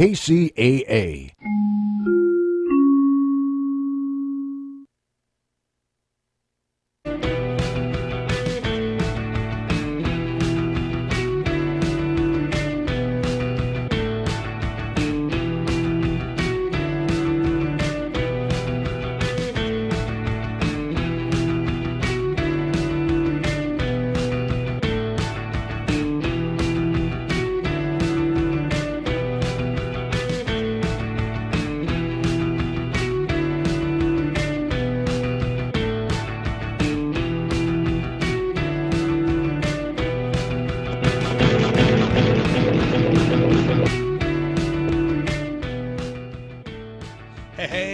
KCAA.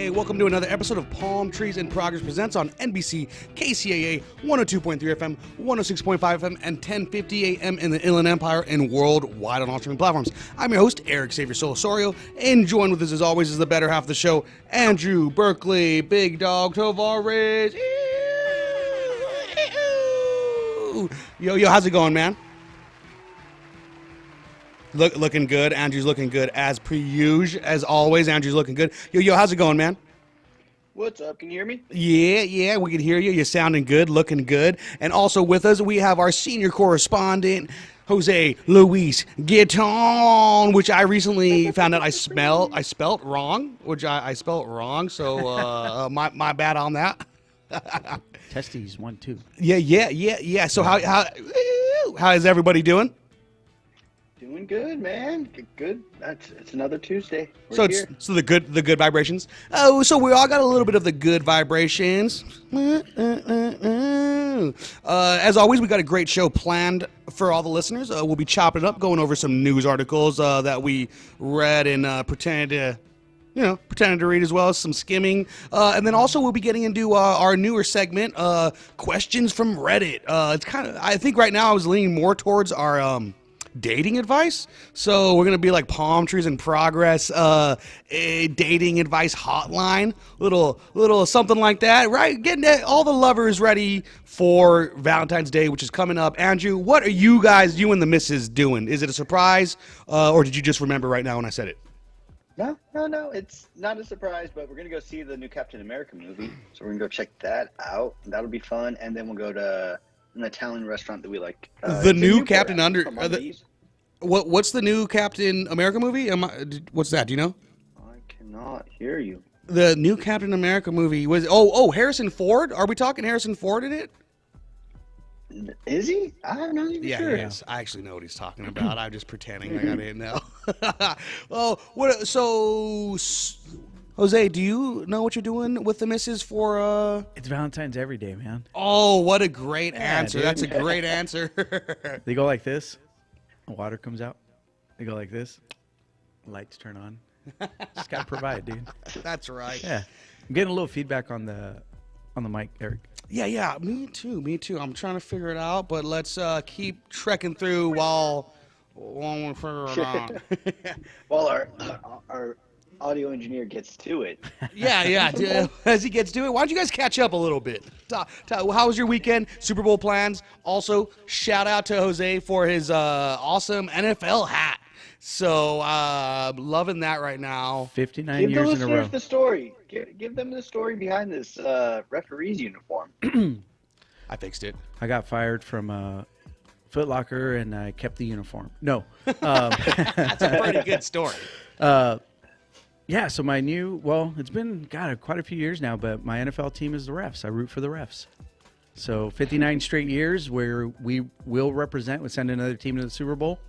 Welcome to another episode of Palmtrees in Progress Presents on NBC KCAA 102.3 FM, 106.5 FM, and 1050 AM in the Inland Empire and worldwide on all streaming platforms. I'm your host, Erick Osario, and joined with us as always is the better half of the show, Andrew Berkeley, Big Dog Tavares. Yo, how's it going, man? Looking good. Andrew's looking good as per usual. As always, Andrew's looking good. Yo, how's it going, man? What's up? Can you hear me? Yeah, we can hear you. You're sounding good, looking good. And also with us, we have our senior correspondent, Jose Luis Guiton, which I recently found out I spelt wrong, so my bad on that. Testes 1 2. Yeah. So how is everybody doing? Doing good, man. Good. It's another Tuesday. So the good vibrations. Oh, so we all got a little bit of the good vibrations. As always, we got a great show planned for all the listeners. We'll be chopping it up, going over some news articles that we read and pretended to read, as well as some skimming. And then also we'll be getting into our newer segment, questions from Reddit. It's I think right now I was leaning more towards our dating advice, so we're gonna be like Palmtrees in Progress, a dating advice hotline, little something like that, right? Getting all the lovers ready for Valentine's Day, which is coming up. Andrew, what are you and the missus doing? Is it a surprise, or did you just remember right now when I said it? No, it's not a surprise, but we're gonna go see the new Captain America movie, so we're gonna go check that out. That'll be fun, and then we'll go to an Italian restaurant that we like. The new Captain what's the new Captain America movie? What's that? Do you know? I cannot hear you. The new Captain America movie was Harrison Ford. Are we talking Harrison Ford in it? Is he? I'm not even sure. Yeah, yes. I actually know what he's talking about. I'm just pretending like I didn't know. Oh, what? So, Jose, do you know what you're doing with the missus for? It's Valentine's every day, man. Oh, what a great answer! Dude. That's a great answer. They go like this. Water comes out. They go like this. Lights turn on. Just gotta provide, dude. That's right. Yeah, I'm getting a little feedback on the mic, Eric. Yeah. Me too. I'm trying to figure it out, but let's keep trekking through while we figure it out. While our audio engineer gets to it. Yeah. As he gets to it, why don't you guys catch up a little bit? How was your weekend? Super Bowl plans. Also, shout out to Jose for his awesome NFL hat. So, loving that right now. 59 years in a row. Give the listeners the story. Give them the story behind this referee's uniform. I fixed it. I got fired from Foot Locker, and I kept the uniform. No. That's a pretty good story. Yeah, so it's been, quite a few years now, but my NFL team is the refs. I root for the refs. So 59 straight years where we will represent, would send another team to the Super Bowl.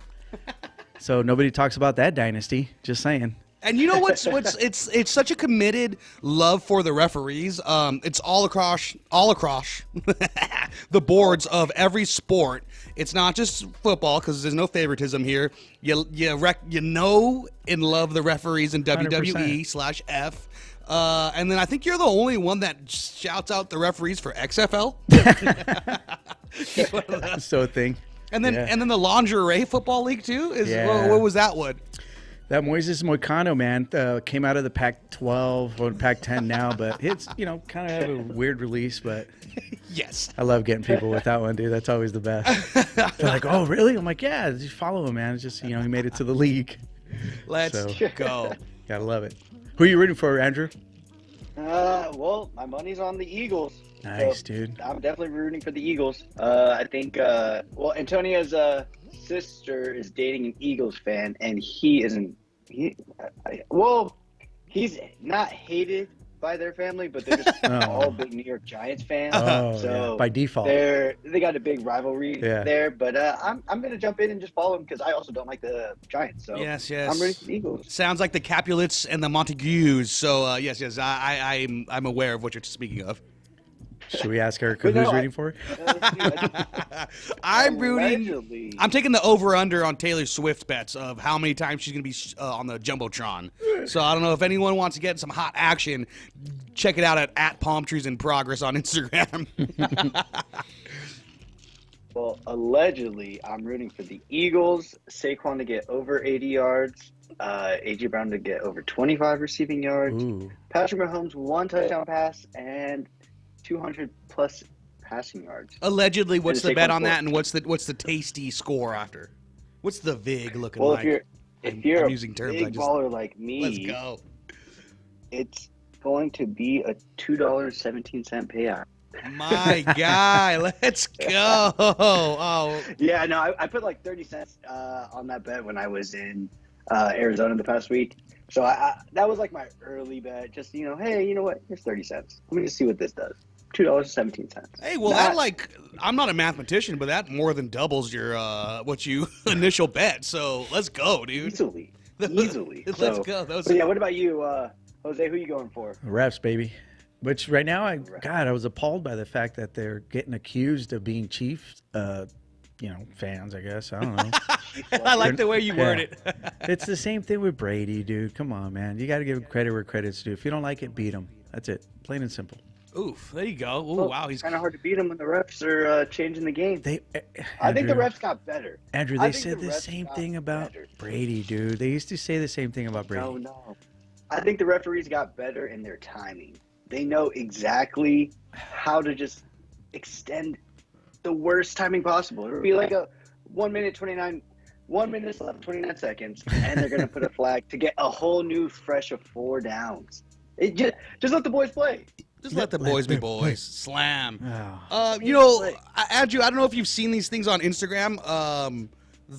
So nobody talks about that dynasty, just saying. And you know what's it's such a committed love for the referees. It's all across the boards of every sport. It's not just football, because there's no favoritism here. You know and love the referees in WWE/F. And then I think you're the only one that shouts out the referees for XFL. So a thing. And then the lingerie football league too is what was that one? That Moises Moicano, man, came out of the Pac-12 or Pac-10 now, but it's, kind of have a weird release, but yes. I love getting people with that one, dude. That's always the best. They're like, oh, really? I'm like, yeah, just follow him, man. It's just, he made it to the league. Let's So- go. Gotta love it. Who are you rooting for, Andrew? Well, my money's on the Eagles. Nice, So dude. I'm definitely rooting for the Eagles. I think, well, Antonia's sister is dating an Eagles fan, and he isn't. Well, he's not hated by their family, but they're just all big New York Giants fans. Oh, so yeah. By default. they got a big rivalry Yeah. there. But I'm gonna jump in and just follow him because I also don't like the Giants. So Yes. I'm rooting for the Eagles. Sounds like the Capulets and the Montagues. So yes, I'm aware of what you're speaking of. Should we ask Eric But who's no, rooting for? I'm rooting. Allegedly. I'm taking the over/under on Taylor Swift bets of how many times she's gonna be on the jumbotron. So I don't know if anyone wants to get some hot action. Check it out at Palmtrees in Progress on Instagram. Well, allegedly, I'm rooting for the Eagles. Saquon to get over 80 yards. A.J. Brown to get over 25 receiving yards. Ooh. Patrick Mahomes 1 touchdown pass and 200 plus passing yards. Allegedly, what's And the bet Saquon on that, scored. and what's the tasty score after? What's the vig looking Well, like? if you're I'm a using terms, big baller like me, let's go. it's going to be a $2.17 payout. My guy, let's go. Oh, Yeah, no, I put like 30 cents on that bet when I was in Arizona the past week. So that was like my early bet. Just, hey, you know what? Here's 30 cents. Let me just see what this does. $2.17. hey, well, I'm not a mathematician, but that more than doubles your what you initial bet. So let's go, dude. Easily. Let's go. But yeah, what about you, Jose? Who you going for? Refs, baby. Which right now, I was appalled by the fact that they're getting accused of being Chiefs, fans, I guess. I don't know. I like the way you word it. It's the same thing with Brady, dude. Come on, man. You got to give credit where credit's due. If you don't like it, beat them. That's it. Plain and simple. Oof, there you go. Ooh, Well, wow, he's it's kind of hard to beat them when the refs are changing the game. I think the Andrew, refs got better. Andrew, I they think said the the refs same got thing about better. Brady, dude. They used to say the same thing about Brady. No. I think the referees got better in their timing. They know exactly how to just extend the worst timing possible. It'll be like a 1 minute 29 left, 29 seconds, and they're gonna put a flag to get a whole new fresh of 4 downs. Just let the boys play. just let the boys be boys. Slam. Oh. Andrew, I don't know if you've seen these things on Instagram.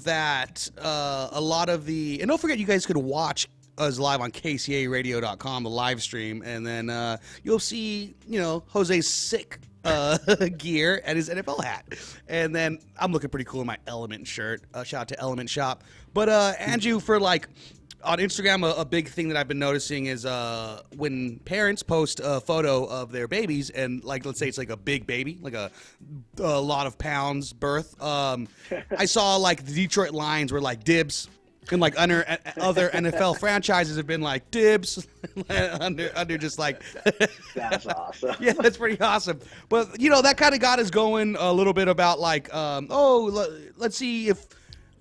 That a lot of and don't forget, you guys could watch us live on kcaradio.com, the live stream, and then you'll see, Jose's sick gear and his NFL hat. And then I'm looking pretty cool in my Element shirt. Shout out to Element Shop. But Andrew, for on Instagram, a big thing that I've been noticing is when parents post a photo of their babies, and let's say it's like a big baby, like a lot of pounds birth. I saw the Detroit Lions were like dibs. And other NFL franchises have been like dibs under just That's awesome. yeah, that's pretty awesome. But that kind of got us going a little bit about let's see if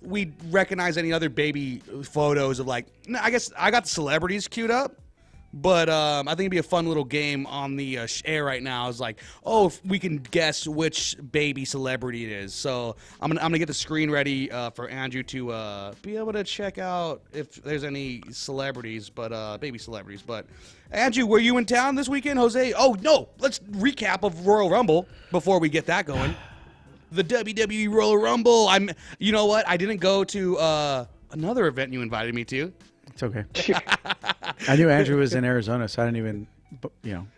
we recognize any other baby photos of I guess I got the celebrities queued up. But I think it'd be a fun little game on the air right now. Is if we can guess which baby celebrity it is. So I'm gonna get the screen ready for Andrew to be able to check out if there's any celebrities, but baby celebrities. But Andrew, were you in town this weekend, Jose? Oh no, let's recap of Royal Rumble before we get that going. The WWE Royal Rumble. You know what? I didn't go to another event you invited me to. It's okay. I knew Andrew was in Arizona, so I didn't even,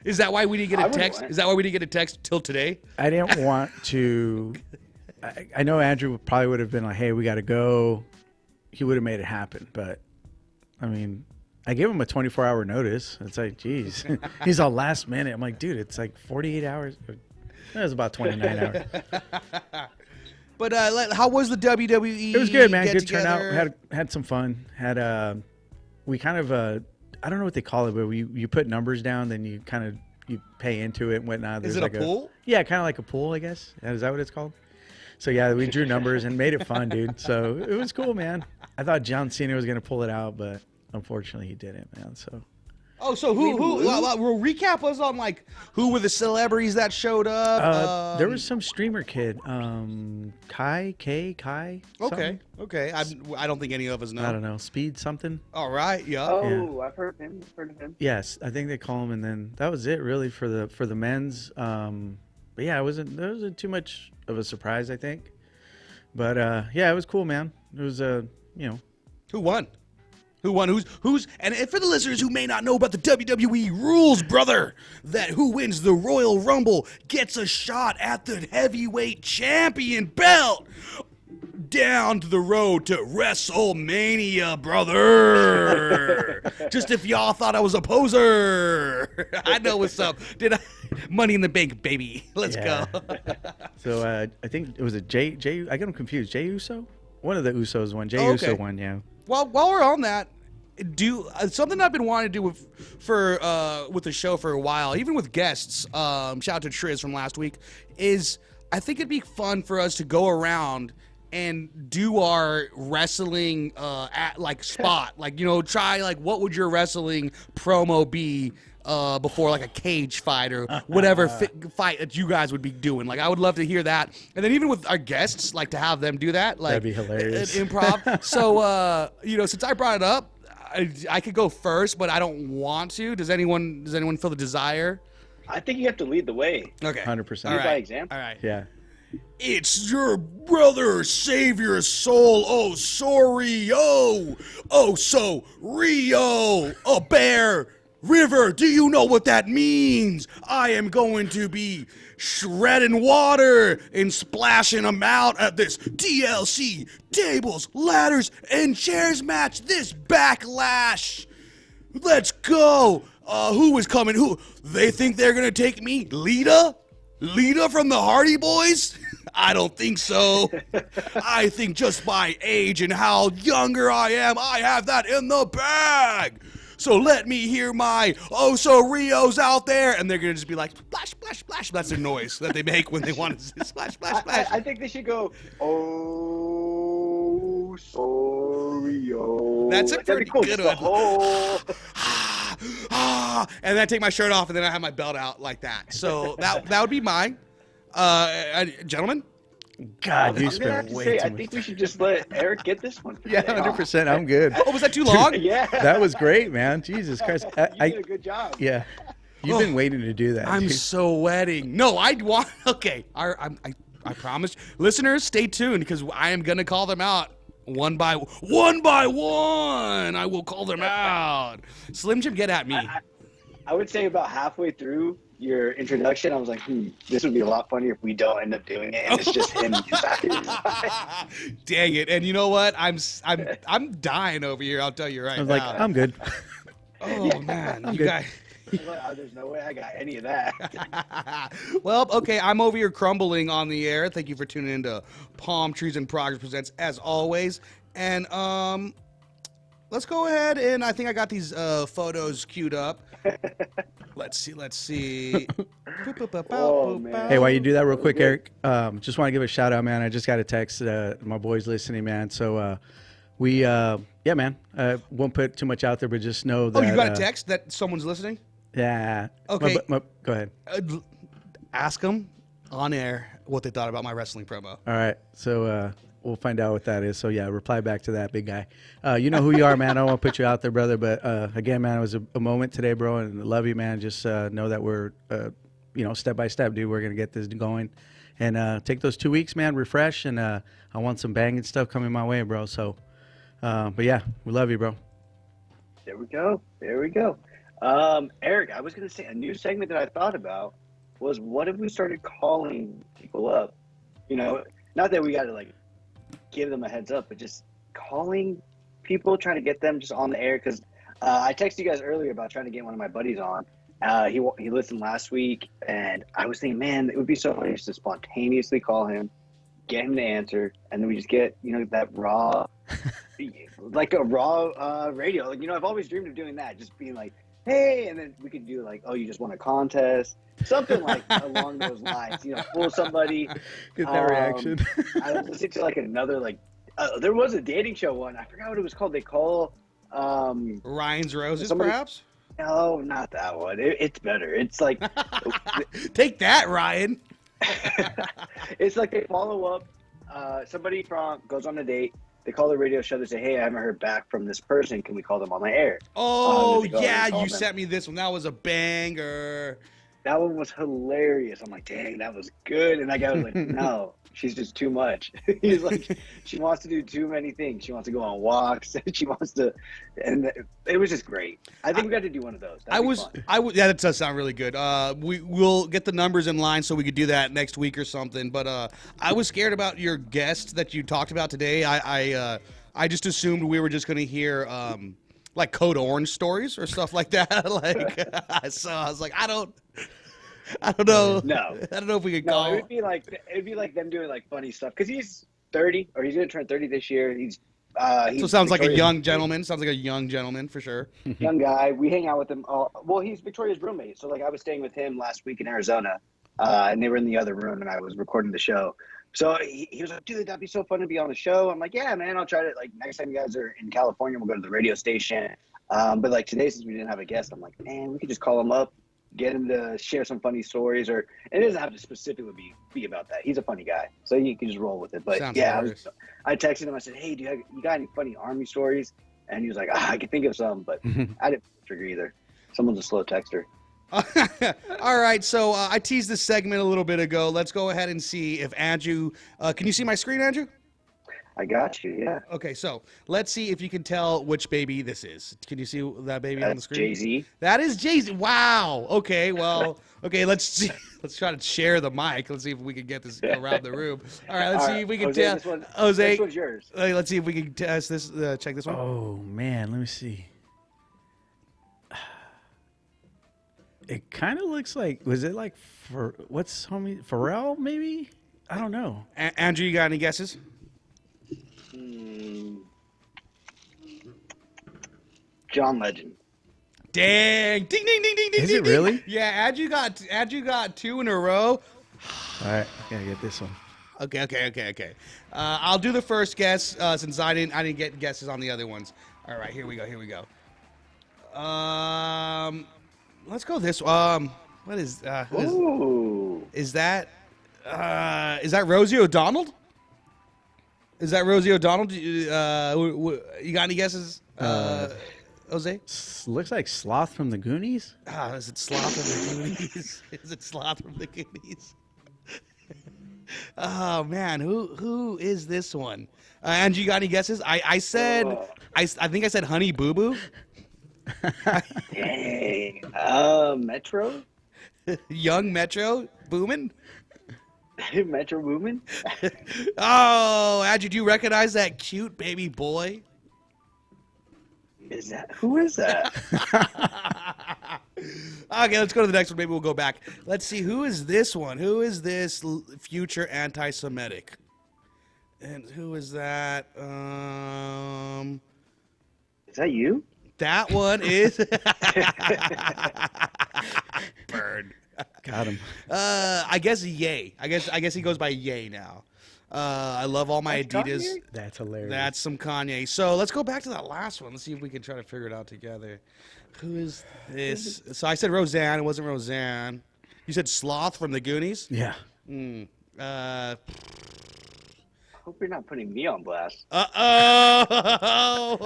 Is that why we didn't get a I would've text? went. Is that why we didn't get a text till today? I didn't want to. I know Andrew probably would have been like, hey, we got to go. He would have made it happen. But, I gave him a 24-hour notice. It's like, geez. He's all last minute. I'm like, dude, it's like 48 hours. It was about 29 hours. But how was the WWE? It was good, man. get Good turnout. together? Had some fun. We kind of I don't know what they call it, but you put numbers down, then you pay into it and whatnot. Is There's it a pool? Yeah, kind of like a pool, I guess. Is that what it's called? So yeah, we drew numbers and made it fun, dude. So it was cool, man. I thought John Cena was gonna pull it out, but unfortunately he didn't, man. So Oh, so who recap us on like who were the celebrities that showed up? There was some streamer kid, Kai. Okay, something. okay. I don't think any of us know. I don't know, Speed something. All right, yeah. Oh, I've heard of him. Yes, I think they call him, and then that was it really for the men's. But yeah, there wasn't too much of a surprise, I think. But yeah, it was cool, man. It was Who won? Who won? Who's and for the listeners who may not know about the WWE rules, brother, that who wins the Royal Rumble gets a shot at the heavyweight champion belt. Down to the road to WrestleMania, brother. Just if y'all thought I was a poser, I know what's up. Did I? Money in the Bank, baby. Let's go. So I think it was a Jay. I get them confused. Jay Uso? One of the Usos won. Jay Uso won. Yeah. Well, while we're on that, something I've been wanting to do with the show for a while, even with guests. Shout out to Triz from last week. Is I think it'd be fun for us to go around and do our wrestling at like spot, like try like what would your wrestling promo be before like a cage fight or whatever fight that you guys would be doing. Like I would love to hear that, and then even with our guests, like to have them do that. Like that'd be hilarious. Improv. So since I brought it up, I could go first, but I don't want to. Does anyone feel the desire? I think you have to lead the way. Okay, 100%. Lead by example. All right. Yeah. It's your brother, Savior Soul, Osario, Osario, a bear river. Do you know what that means? I am going to be shredding water and splashing them out at this TLC tables, ladders, and chairs match this Backlash. Let's go. Who is coming? Who? They think they're going to take me? Lita? Lita from the Hardy Boys? I don't think so. I think just by age and how younger I am, I have that in the bag. So let me hear my Osarios out there. And they're going to just be like, splash, splash, splash. That's the noise that they make when they want to say splash, splash, splash. I think they should go, Osario. That's a pretty cool. good one. And then I take my shirt off and then I have my belt out like that. So that would be mine. Gentlemen? God, you I'm gonna have spent to way say, too I much. think we should just let Eric get this one. Yeah, 100%. I'm good. Oh, was that too long? Yeah. That was great, man. Jesus Christ. You did a good job. Yeah. You've been waiting to do that. I'm dude. sweating. No, I'd want. Okay, I promise. Listeners, stay tuned because I am gonna call them out one by one. I will call them out. Slim Jim, get at me. I would say about halfway through your introduction, I was like, this would be a lot funnier if we don't end up doing it, and it's just him. Dang it! And you know what? I'm dying over here. I'll tell you right I was now. like, I'm good. Oh man, you good. guys. There's no way I got any of that. Well, okay, I'm over here crumbling on the air. Thank you for tuning into Palmtrees in Progress Presents as always. And let's go ahead and I think I got these photos queued up. Let's see. Oh, man. Hey, while you do that real quick, Eric, just want to give a shout out, man. I just got a text. My boy's listening, man. So yeah, man. Won't put too much out there, but just know that. Oh, you got a text that someone's listening? Yeah. Okay. Go ahead. Ask them on air what they thought about my wrestling promo. All right. So we'll find out what that is. So yeah, reply back to that, big guy. You know who you are, man. I don't want to put you out there, brother. But again, man, it was a moment today, bro, and I love you, man. Just know that we're, step by step, dude. We're gonna get this going, and take those 2 weeks, man. Refresh, and I want some banging stuff coming my way, bro. So, but yeah, we love you, bro. There we go. Eric, I was going to say a new segment that I thought about was what if we started calling people up? Not that we got to like give them a heads up, but just calling people, trying to get them just on the air. Because I texted you guys earlier about trying to get one of my buddies on. He listened last week, and I was thinking, man, it would be so funny just to spontaneously call him, get him to answer, and then we just get that raw, like a raw radio. Like I've always dreamed of doing that, just being like, hey, and then we could do like, oh, you just won a contest, something like along those lines. Fool somebody. Get that reaction. I was listening to like another there was a dating show one. I forgot what it was called. They call Ryan's Roses, somebody, perhaps. No, not that one. It's better. It's like Take that, Ryan. it's like they follow up. Somebody goes on a date. They call the radio show. They say, "Hey, I haven't heard back from this person. Can we call them on my air?" Oh, They go yeah, and call you them. sent me this one. That was a banger. That one was hilarious. I'm like, dang, that was good. And that guy was like, no, she's just too much. He's like, she wants to do too many things. She wants to go on walks. She wants to, and it was just great. I think we got to do one of those. That'd be fun. Yeah, that does sound really good. We'll get the numbers in line so we could do that next week or something. But I was scared about your guest that you talked about today. I just assumed we were just going to hear like Code Orange stories or stuff like that. Like, so I was like, I don't know. No, I don't know if we could no, call. it'd be like them doing like funny stuff because he's 30 or he's gonna turn 30 this year. He's So it sounds like a Victoria's young gentleman. Sounds like a young gentleman for sure. young guy. We hang out with him. Well, he's Victoria's roommate. So like I was staying with him last week in Arizona, and they were in the other room, and I was recording the show. So he was like, dude, that'd be so fun to be on the show. I'm like, yeah, man, I'll try to, like, next time you guys are in California, we'll go to the radio station. But like today, since we didn't have a guest, I'm like, man, we could just call him up, get him to share some funny stories, or it doesn't have to specifically be about that. He's a funny guy, so you can just roll with it. But Sounds yeah, hilarious. I texted him. I said, hey, you got any funny Army stories? And he was like, I can think of some, but I didn't trigger either. Someone's a slow texter. All right, so I teased this segment a little bit ago. Let's go ahead and see if Andrew. Can you see my screen, Andrew? I got you. Yeah. Okay, so let's see if you can tell which baby this is. Can you see that baby on the That's screen? Jay-Z. That is Jay-Z. Wow. Okay, well, okay, let's see. Let's try to share the mic. Let's see if we can get this around the room. All right, let's see if we can Jose, tell. this Jose, one's yours. let's see if we can test this. Check this one. Oh man, let me see. It kind of looks like, was it like what's homie Pharrell maybe? I don't know. Andrew, you got any guesses? John Legend. Dang! Ding ding ding ding ding. Is ding, it ding. really? Yeah, Andrew got 2 in a row. All right, I gotta get this one. Okay. I'll do the first guess since I didn't get guesses on the other ones. All right, here we go. Let's go this. What is? Ooh. Is that Rosie O'Donnell? Is that Rosie O'Donnell? You got any guesses, Jose? Looks like Sloth from the Goonies. Is it Sloth from the Goonies? Is it Sloth from the Goonies? Oh man, who is this one? Angie, you got any guesses? I think I said Honey Boo Boo. Dang. Metro? Young Metro Boomin. Metro Boomin? Oh, Angie, do you recognize that cute baby boy? Who is that? Okay, let's go to the next one. Maybe we'll go back. Let's see, who is this one? Who is this future anti-Semitic? And who is that? Is that you? That one is Bird. Got him. I guess Ye. I guess he goes by Ye now. I love all my That's Adidas. Kanye? That's hilarious. That's some Kanye. So let's go back to that last one. Let's see if we can try to figure it out together. Who is this? So I said Roseanne. It wasn't Roseanne. You said Sloth from the Goonies? Yeah. Hope you're not putting me on blast. Uh-oh.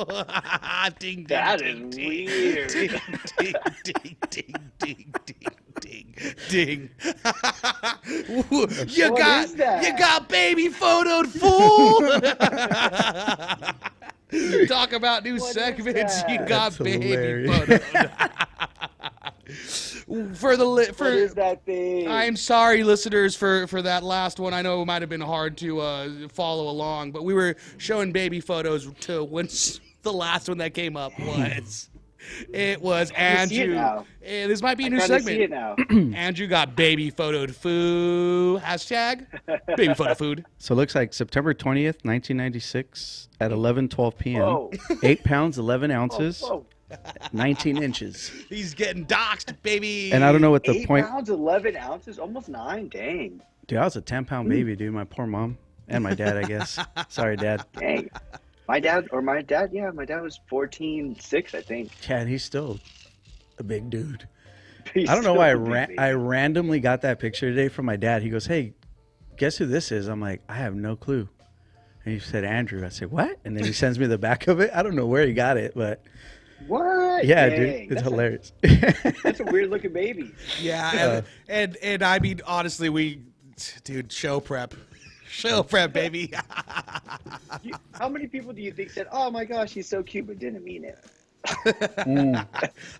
Ding, ding, That ding, is ding, weird. Ding, ding, ding, ding, ding, ding, ding. You What got is that? You got baby photoed, fool. Talk about new What is segments. You that? got That's baby hilarious. photoed. What is that thing? I'm sorry, listeners, for that last one. I know it might have been hard to follow along, but we were showing baby photos to when the last one that came up was. It was can see it Andrew. now. This might be a new Trying to see it segment. now. Andrew got baby photoed food. Hashtag baby photo food. So it looks like September 20th, 1996 at 11:12 p.m. Whoa. 8 pounds, 11 ounces, Whoa. 19 inches. He's getting doxxed, baby. And I don't know what the 8 point. pounds, 11 ounces, almost 9. Dang. Dude, I was a 10-pound baby, dude. My poor mom and my dad, I guess. Sorry, Dad. Dang. My dad, yeah, my dad was 14.6, I think. Yeah, and he's still a big dude. He's I don't know still why a big baby. I randomly got that picture today from my dad. He goes, "Hey, guess who this is?" I'm like, "I have no clue." And he said, "Andrew." I said, "What?" And then he sends me the back of it. I don't know where he got it, but What? yeah, Dang, dude, it's hilarious. That's a weird looking baby. Yeah, and I mean honestly, dude, show prep, baby. How many people do you think said, "Oh my gosh, he's so cute," but didn't mean it?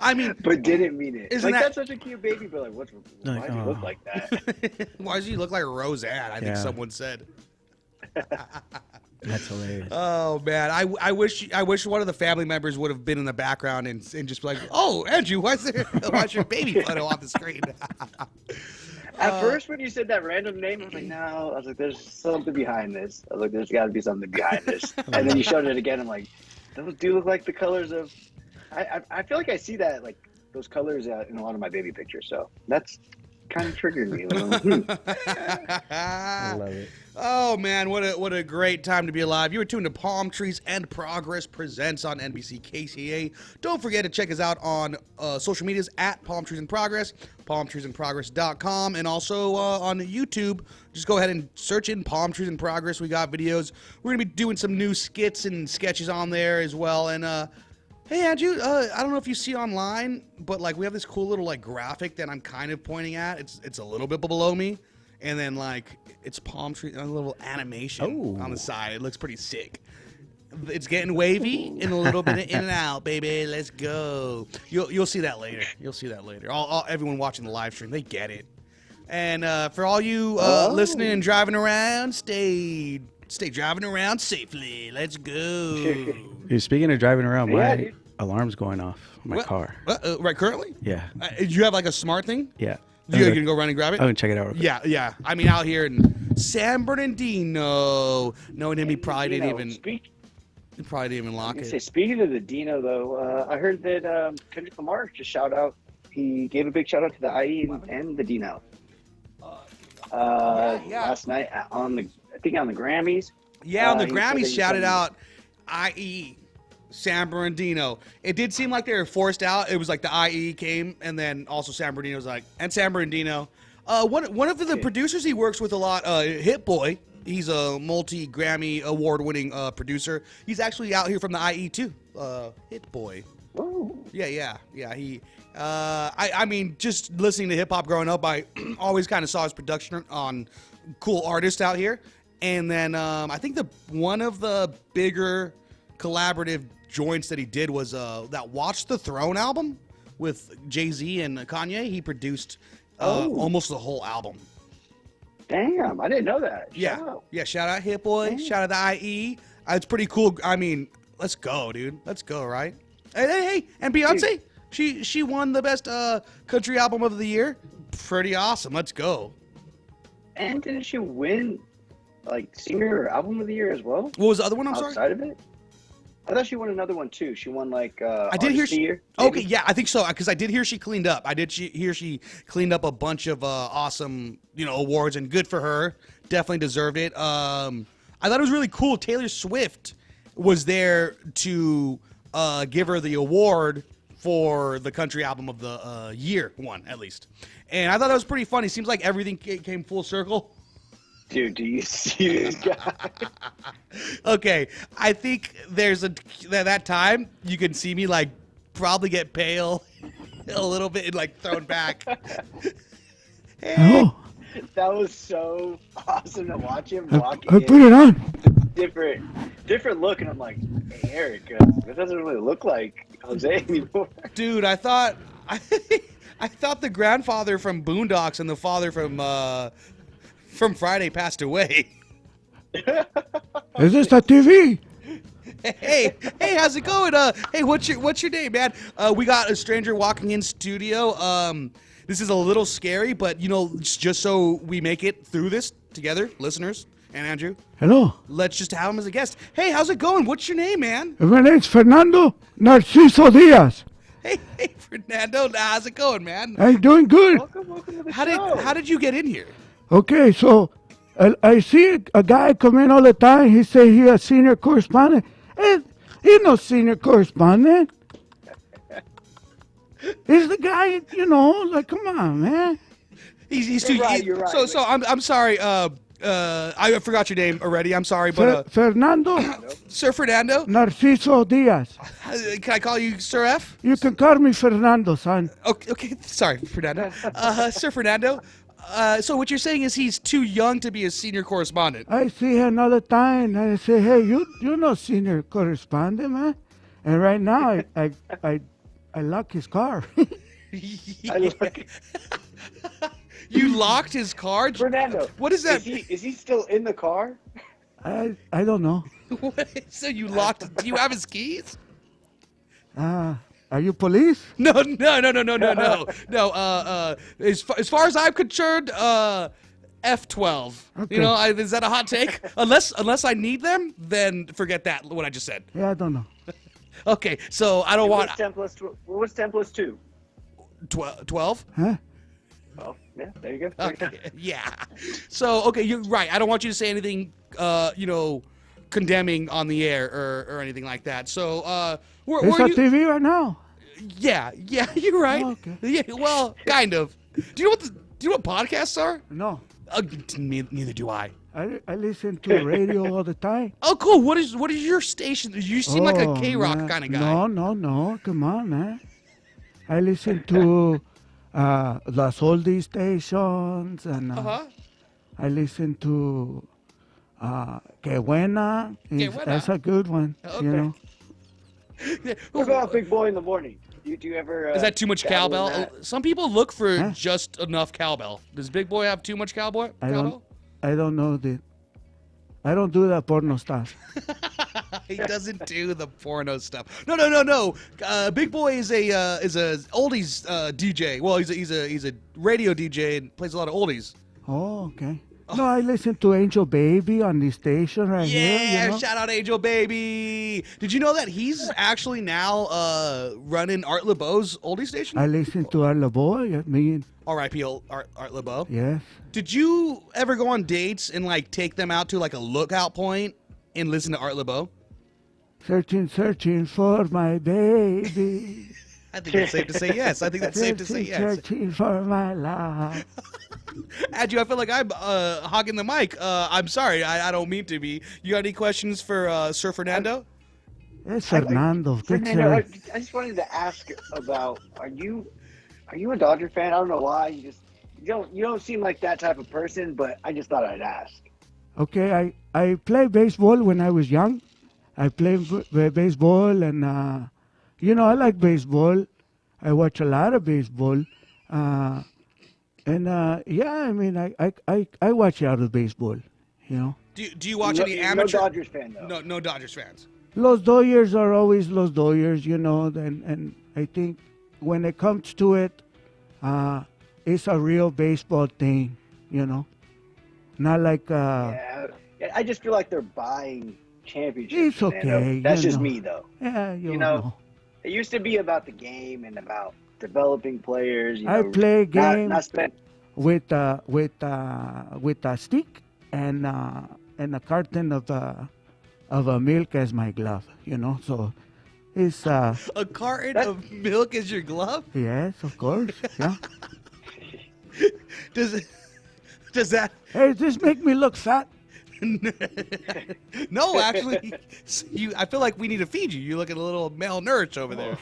I mean, But didn't mean it. Isn't Like, that- that's such a cute baby, but like, why Like, do you look oh. like that? why does he look like Roseanne? I think Yeah. someone said. That's hilarious. Oh man, I wish one of the family members would have been in the background and just be like, "Oh, Andrew, why's your baby photo on the screen?" At first, when you said that random name, I was like, no. I was like, there's something behind this. I was like, there's got to be something behind this. And then you showed it again. I'm like, those do look like the colors of. I feel like I see that, like, those colors in a lot of my baby pictures. So that's kind of triggered me. I love it. Oh man, what a great time to be alive. You were tuned to Palmtrees and Progress Presents on NBC KCA. Don't forget to check us out on social medias at Palmtrees and Progress, palmtreesandprogress.com, and also on YouTube. Just go ahead and search in Palmtrees and Progress. We got videos. We're going to be doing some new skits and sketches on there as well. And hey, Andrew, I don't know if you see online, but like we have this cool little like graphic that I'm kind of pointing at. It's a little bit below me. And then, like, it's palm tree, a little animation on the side. It looks pretty sick. It's getting wavy and a little bit of in and out, baby. Let's go. You'll see that later. You'll see that later. Everyone watching the live stream, they get it. And for all you listening and driving around, stay driving around safely. Let's go. Dude, speaking of driving around, Yeah, my dude. alarm's going off on my car. Right, currently? Yeah. You have like a smart thing? Yeah. You're gonna go run and grab it? I'm gonna check it out real quick. Yeah. I mean, out here in San Bernardino, knowing him, he probably didn't even lock it. Speaking of the Dino, though, I heard that Kendrick Lamar just he gave a big shout out to the IE and the Dino. Last night on the Grammys. Yeah, on the he Grammys, said shouted out IE San Bernardino. It did seem like they were forced out. It was like the IE came, and then also San Bernardino was like, and San Bernardino. One of the producers he works with a lot, Hit Boy. He's a multi-Grammy award-winning producer. He's actually out here from the IE too. Hit Boy. Whoa. Yeah. He. I mean, just listening to hip hop growing up, I always kind of saw his production on cool artists out here. And then I think one of the bigger collaborative joints that he did was that Watch the Throne album with Jay-Z and Kanye. He produced almost the whole album. Damn, I didn't know that. Yeah. Shout out. Yeah, shout out Hit Boy, shout out the IE. It's pretty cool. I mean, let's go, dude. Let's go, right? Hey, and Beyonce, she won the best country album of the year. Pretty awesome. Let's go. And didn't she win like singer or album of the year as well? What was the other one? I'm sorry. Outside of it? I thought she won another one too. She won like I did hear Artist of the Year, okay, maybe? yeah, I think so because I did hear she cleaned up. I did hear she cleaned up a bunch of awesome, awards, and good for her. Definitely deserved it. I thought it was really cool. Taylor Swift was there to give her the award for the country album of the year one, at least. And I thought that was pretty funny. Seems like everything came full circle. Dude, do you see this guy? Okay, I think there's that time you can see me like probably get pale a little bit and like thrown back. Hey. Oh, That was so awesome to watch him walking I put it on. different look, and I'm like, hey, Eric, that doesn't really look like Jose anymore. Dude, I thought the grandfather from Boondocks and the father from Friday passed away. Is this a TV? Hey, how's it going? Hey, what's your name, man? We got a stranger walking in studio. This is a little scary, but just so we make it through this together, listeners and Andrew, Hello. let's just have him as a guest. Hey, how's it going? What's your name, man? My name's Fernando Narciso Diaz. Hey, Fernando, how's it going, man? I'm doing good. Welcome to the How show. did you get in here? Okay, so I see a guy come in all the time. He say he a senior correspondent. And he's no senior correspondent. He's the guy, you know, like, come on, man. He's too. You're right. So I'm sorry. I forgot your name already. I'm sorry, but Fernando Sir Fernando. Narciso Diaz. Can I call you Sir F? You can call me Fernando, son. Okay. Sorry, Fernando. Sir Fernando. So what you're saying is he's too young to be a senior correspondent. I see him all the time, and I say, hey, you're no senior correspondent, man. And right now, I lock his car. You locked his car? Fernando, What is that? Is he still in the car? I don't know. So you locked? Do you have his keys? Are you police? No. As far as I'm concerned, F12. Okay. You know, is that a hot take? Unless I need them, then forget that. What I just said. Yeah, I don't know. Okay, so I don't want What's 10 plus 2? 12. Huh? Oh, yeah, there you go. Okay, yeah. So okay, you're right. I don't want you to say anything, condemning on the air or anything like that. So, It's on TV right now. Yeah, you're right. Oh, okay. Yeah, well, kind of. Do you know what podcasts are? No. Neither do I. I listen to radio all the time. Oh, cool. What is your station? You seem like a K-Rock man. kind of guy. No. Come on, man. I listen to las oldie stations, and I listen to Que Buena. That's a good one. Okay. You know. What about Big Boy in the Morning? Do you ever? Is that too much dabble in cowbell? that? Some people look for Huh? just enough cowbell. Does Big Boy have too much cowbell? I don't know that. I don't do that porno stuff. He doesn't do the porno stuff. No. Big Boy is a oldies DJ. Well, he's a radio DJ and plays a lot of oldies. Oh, okay. No, I listen to Angel Baby on the station right here. Yeah, You know? shout out Angel Baby. Did you know that he's actually now running Art LeBeau's oldie station? I listen to Arla Boy. I mean, R.I.P. Art LeBeau. yes. Did you ever go on dates and like take them out to like a lookout point and listen to Art LeBeau? Searching for my baby. I think it's safe to say yes. Searching for my love. Andrew, I feel like I'm hogging the mic. I'm sorry. I don't mean to be. You got any questions for Sir Fernando? It's Fernando. Fernando, I just wanted to ask about: Are you a Dodger fan? I don't know why. You don't seem like that type of person, but I just thought I'd ask. Okay, I played baseball when I was young. I played baseball, and I like baseball. I watch a lot of baseball, I mean, I watch a lot of baseball. You know. Do you watch any amateur? No Dodgers fan though. No Dodgers fans. Los Dodgers are always Los Dodgers, you know, and I think when it comes to it, it's a real baseball thing, you know, not like. Yeah, I just feel like they're buying championships. It's okay. Fernando. That's you just know. me though. Yeah, You know, it used to be about the game and about developing players. I play game not spend. with a stick and a carton of a milk as my glove, you know. So it's A carton of milk is your glove? yes, of course, yeah. Does that? Hey, does this make me look fat? No, actually, I feel like we need to feed you. You look at a little malnourished over there.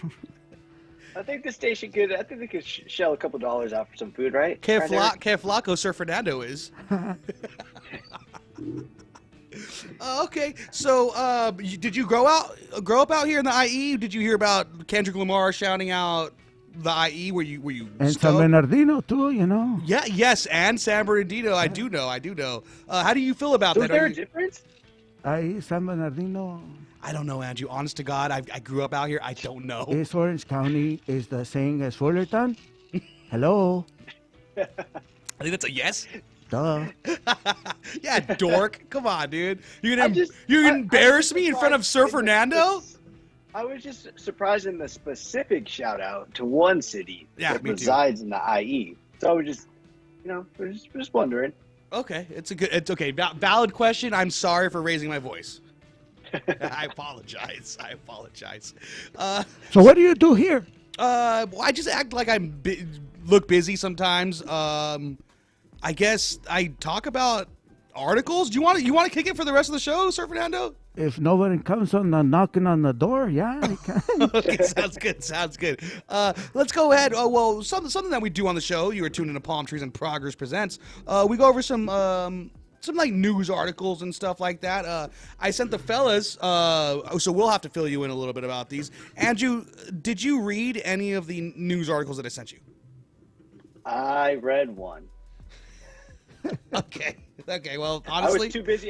I think the station could. I think they could shell a couple dollars out for some food, right? Que Right, Eric? Flaco Sir Fernando is. Okay, so did you grow up out here in the IE? Did you hear about Kendrick Lamar shouting out the IE? Were you And San stoked? Bernardino too, you know. Yeah, yes, and San Bernardino. I do know. How do you feel about So that? is there a difference? San Bernardino I don't know, Andrew. Honest to God, I grew up out here. I don't know. is Orange County is the same as Fullerton. Hello. I think that's a yes. Duh. Yeah, dork. Come on, dude. You're I gonna just- you I- embarrass I was me in front of Sir surprised in the Fernando? I was just surprised in the specific shout out to one city Yeah, that me too. resides in the IE. So I was just, we're just wondering. Okay, it's okay. Valid question. I'm sorry for raising my voice. I apologize. So what do you do here? Well, I just act like look busy sometimes. I guess I talk about articles. Do you want to kick it for the rest of the show, Sir Fernando? If nobody comes on the knocking on the door, yeah, I can. Okay, sounds good. Sounds good. Let's go ahead. Well, something that we do on the show. You are tuned into Palmtrees and Progress Presents. We go over some like news articles and stuff like that. I sent the fellas, so we'll have to fill you in a little bit about these. Andrew, did you read any of the news articles that I sent you? I read one. Okay. Well, honestly,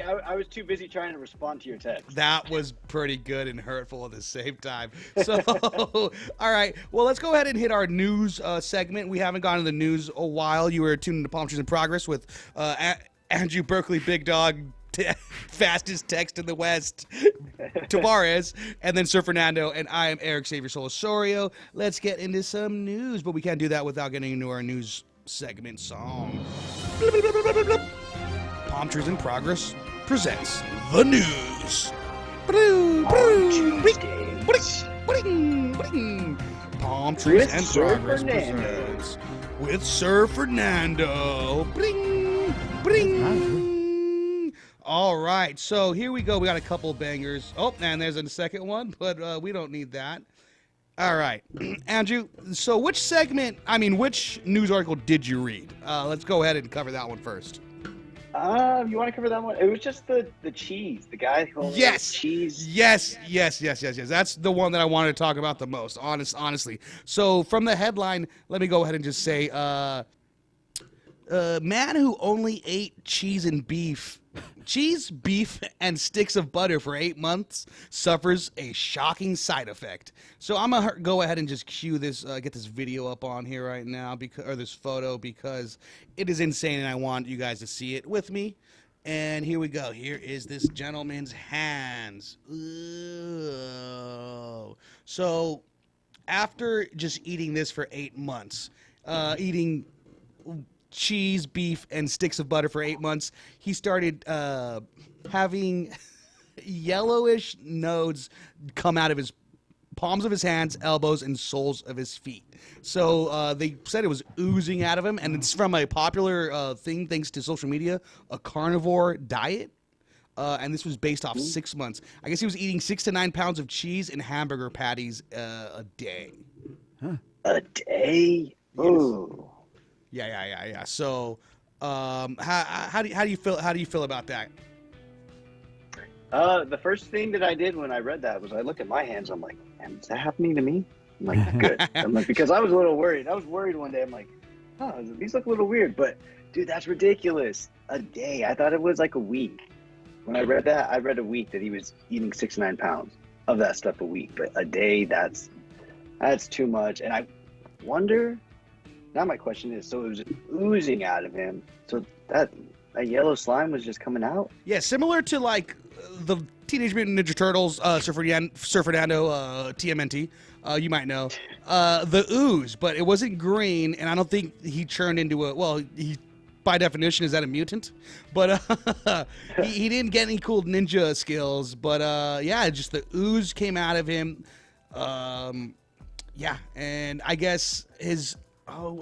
I was too busy trying to respond to your text. that was pretty good and hurtful at the same time. So, all right. Well, let's go ahead and hit our news segment. We haven't gone to the news a while. You were tuned to Palm Trees in Progress with Andrew Berkeley, Big Dog, fastest text in the West, Tavares, and then Sir Fernando, and I am Erick Osario. Let's get into some news, but we can't do that without getting into our news segment song. Palm Trees in Progress presents the news. Palm Trees in Progress presents with Sir Fernando. Bring, bring. All right, so here we go. We got a couple bangers. Oh, and there's a second one, but we don't need that. All right, Andrew, so which news article did you read? Let's go ahead and cover that one first. You want to cover that one? It was just the cheese. The guy who only ate cheese. Yes. That's the one that I wanted to talk about the most, honestly. So from the headline, let me go ahead and just say, man who only ate cheese, beef, and sticks of butter for 8 months suffers a shocking side effect. So I'm gonna go ahead and just cue this, get this video up on here right now, or this photo, because it is insane, and I want you guys to see it with me. And here we go. Here is this gentleman's hands. Ooh. So after just eating this for 8 months, eating cheese, beef, and sticks of butter for 8 months, he started having yellowish nodes come out of his palms of his hands, elbows, and soles of his feet. So they said it was oozing out of him, and it's from a popular thing, thanks to social media, a carnivore diet. And this was based off 6 months. I guess he was eating 6 to 9 pounds of cheese and hamburger patties a day. Huh. A day? Yes. Ooh. Yeah. So, how do you feel? How do you feel about that? The first thing that I did when I read that was I looked at my hands. I'm like, man, is that happening to me? I'm like, good. I'm like, because I was a little worried. I was worried one day. I'm like, oh, these look a little weird. But dude, that's ridiculous. A day. I thought it was like a week. When I read that, I read a week that he was eating 6 to 9 pounds of that stuff a week. But a day, that's too much. And I wonder. Now my question is, so it was oozing out of him. So that yellow slime was just coming out? Yeah, similar to like the Teenage Mutant Ninja Turtles, Sir Fernando, TMNT, you might know. The ooze, but it wasn't green, and I don't think he turned into he, by definition, is that a mutant? But he didn't get any cool ninja skills, but yeah, just the ooze came out of him. Yeah, and I guess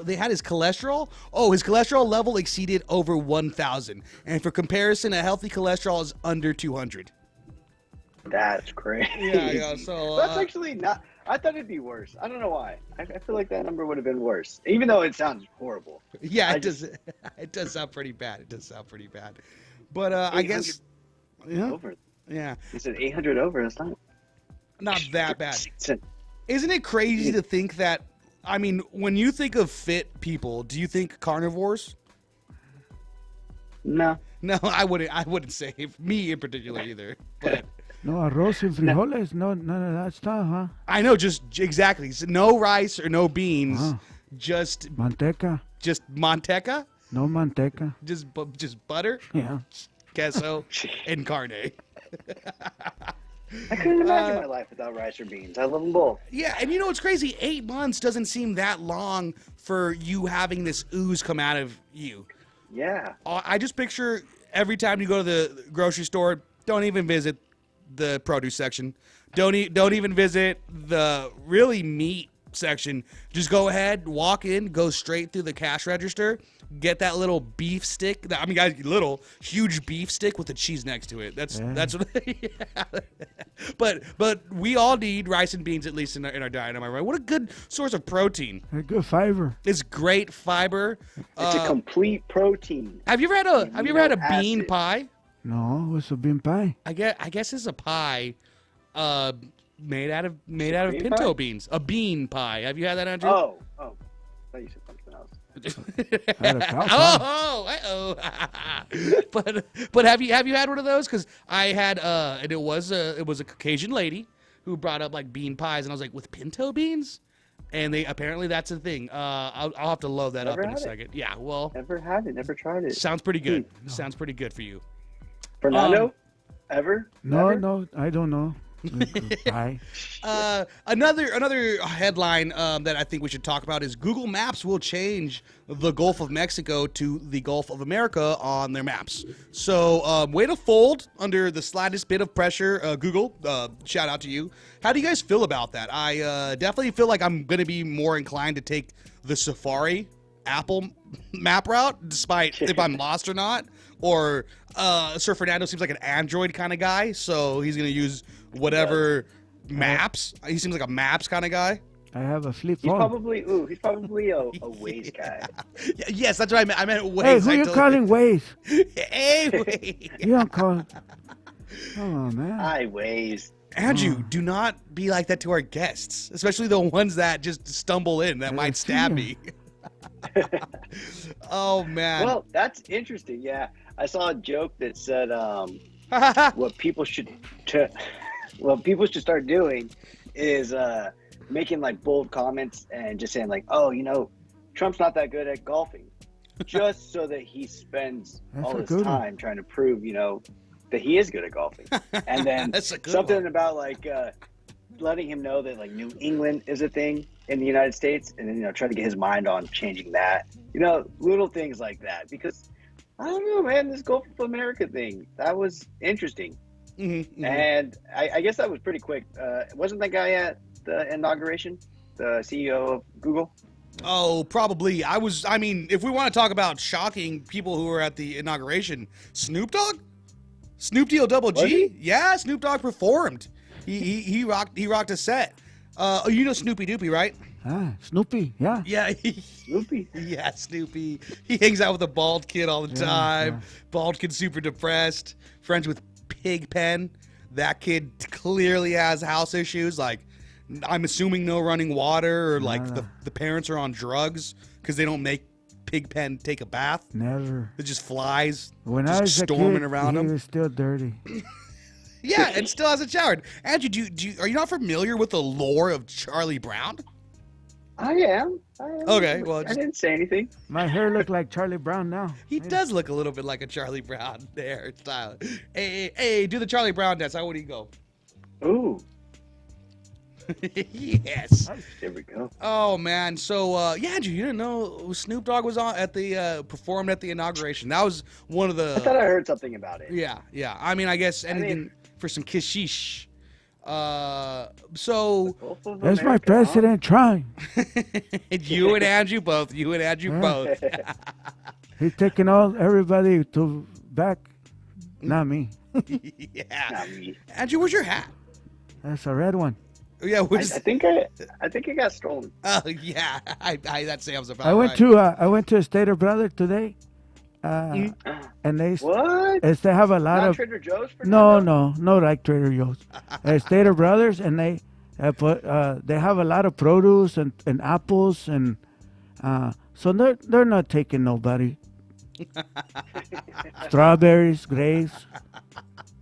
they had his cholesterol. His cholesterol level exceeded over 1,000. And for comparison, a healthy cholesterol is under 200. That's crazy. Yeah. So that's actually not. I thought it'd be worse. I don't know why. I feel like that number would have been worse, even though it sounds horrible. Yeah, it does sound pretty bad. But I guess. Yeah. Over. Yeah. You said 800 over. That's not that bad. Isn't it crazy to think that? I mean, when you think of fit people, do you think carnivores? No, I wouldn't say me in particular either. But no arroz and frijoles, no, none of that stuff, huh? I know, just exactly. So no rice or no beans, just manteca. Just manteca? No manteca. Just butter? Yeah. Queso and carne. I couldn't imagine my life without rice or beans. I love them both. Yeah, and you know what's crazy? 8 months doesn't seem that long for you having this ooze come out of you. Yeah. I just picture every time you go to the grocery store, don't even visit the produce section. Don't even visit the really meat section, just go ahead, walk in, go straight through the cash register, get that little beef stick. I mean, guys, little huge beef stick with the cheese next to it. That's what. Yeah. But we all need rice and beans at least in our diet. Am I right? What a good source of protein. A good fiber. It's great fiber. It's a complete protein. Have you ever had a bean acid. pie? No, what's a bean pie? I guess it's a pie, made out of Bean pinto pie? beans. A bean pie. Have you had that, Andrew? Oh. I thought you said something else. Had a cow pie. but have you had one of those? Because I had and it was a Caucasian lady who brought up like bean pies, and I was like, with pinto beans, and apparently that's a thing. I'll have to load that Never up in a had it. second. Yeah, well, Never had it. Never tried it. sounds pretty good. Sounds pretty good for you. Fernando? Ever? No, Never? no, I don't know. Pie. Another headline that I think we should talk about is Google Maps will change the Gulf of Mexico to the Gulf of America on their maps. So way to fold under the slightest bit of pressure, Google. Shout out to you. How do you guys feel about that? I definitely feel like I'm going to be more inclined to take the Safari Apple map route, despite if I'm lost or not. Or Sir Fernando seems like an Android kind of guy, so he's going to use whatever maps. He seems like a maps kind of guy. I have a flip He's phone. probably a Waze guy. Yeah, yes, that's what I meant. I meant Waze. Hey, who you calling Waze? Hey, Waze. You don't call. Come on, man. Hi, Waze. Andrew, do not be like that to our guests, especially the ones that just stumble in that might stab me. Oh, man. Well, that's interesting. Yeah, I saw a joke that said what people should start doing is making like bold comments and just saying like, oh, Trump's not that good at golfing, just so that he spends all his time trying to prove that he is good at golfing, and then That's a good something one. about like letting him know that like New England is a thing in the United States, and then try to get his mind on changing that, little things like that, because I don't know, man, this Gulf of America thing, that was interesting. Mm-hmm. And I guess that was pretty quick. Wasn't that guy at the inauguration, the CEO of Google? Oh, probably. I mean, if we want to talk about shocking people who were at the inauguration, Snoop Dogg? Snoop D-O double Was G? he? Yeah, Snoop Dogg performed. He rocked a set. You know Snoopy Doopy, right? Ah, Snoopy, yeah. Yeah, Snoopy. yeah, Snoopy. He hangs out with a bald kid all the time. yeah. Bald kid super depressed. Friends with Pigpen. That kid clearly has house issues. Like, I'm assuming no running water, or like the parents are on drugs because they don't make Pigpen take a bath. Never. It just flies, When I just was a storming kid, around he him. was still dirty. Yeah, and still hasn't showered. Andrew, are you not familiar with the lore of Charlie Brown? I am. Okay, well, I just- didn't say anything. My hair look like Charlie Brown now. He does look a little bit like a Charlie Brown hairstyle. Hey, do the Charlie Brown dance. How would he go? Ooh, Yes. there we go. Oh man. So yeah, Andrew, you didn't know Snoop Dogg was on at the performed at the inauguration. That was one of I thought the. I heard something about it. Yeah. I mean, I guess anything for some kishish. So Gulf of That's my America, huh? president trying. you and Andrew both. You and Andrew both. He's taking everybody to back. Not me. Yeah. Not me. Andrew, where's your hat? That's a red one. Yeah. I Where's? think it got stolen. Oh yeah. That sounds about I went right. to a Stater Brother today, and they What? they have a lot Not of Trader Joe's? no Fernando? like Trader Joe's. Stater Brothers, and they have a lot of produce and apples, and so they're not taking nobody. Strawberries, grapes.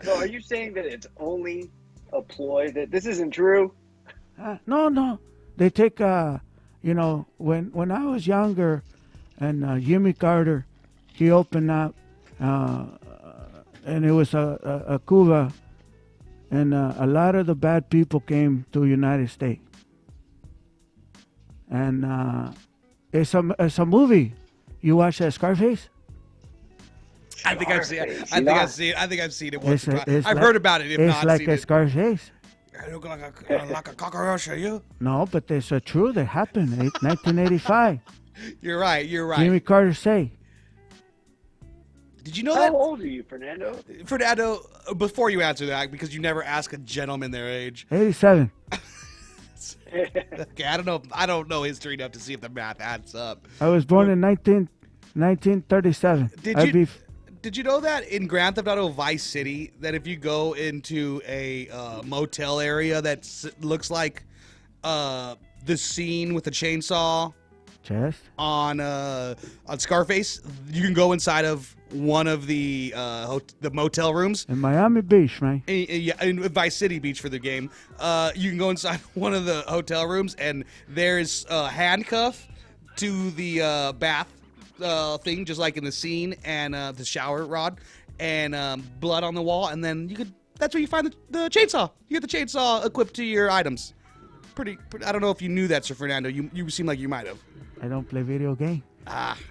So are you saying that it's only a ploy, that this isn't true? No, they take when I was younger, and Jimmy Carter, he opened up, and it was a Cuba, and a lot of the bad people came to United States, and it's a movie. You watch Scarface? I think I've seen it. Scarface, I think I've seen it once. It's I've like- heard about it. If It's not like seen a it. Scarface. I look like a cockroach, are you? No, but it's true. That happened. 1985. You're right. Jimmy Carter say. Did you know How that? old are you, Fernando? Fernando, before you answer that, because you never ask a gentleman their age. 87. Okay, I don't know history enough to see if the math adds up. I was born in 1937. Did you know that in Grand Theft Auto Vice City, that if you go into a motel area that looks like the scene with the chainsaw on Scarface, you can go inside of one of the motel rooms in Miami Beach, man. In Vice City Beach for the game. You can go inside one of the hotel rooms, and there's a handcuff to the bath thing, just like in the scene, and the shower rod, and blood on the wall, and then that's where you find the chainsaw. You get the chainsaw equipped to your items. Pretty, I don't know if you knew that, Sir Fernando. You seem like you might have. I don't play video game.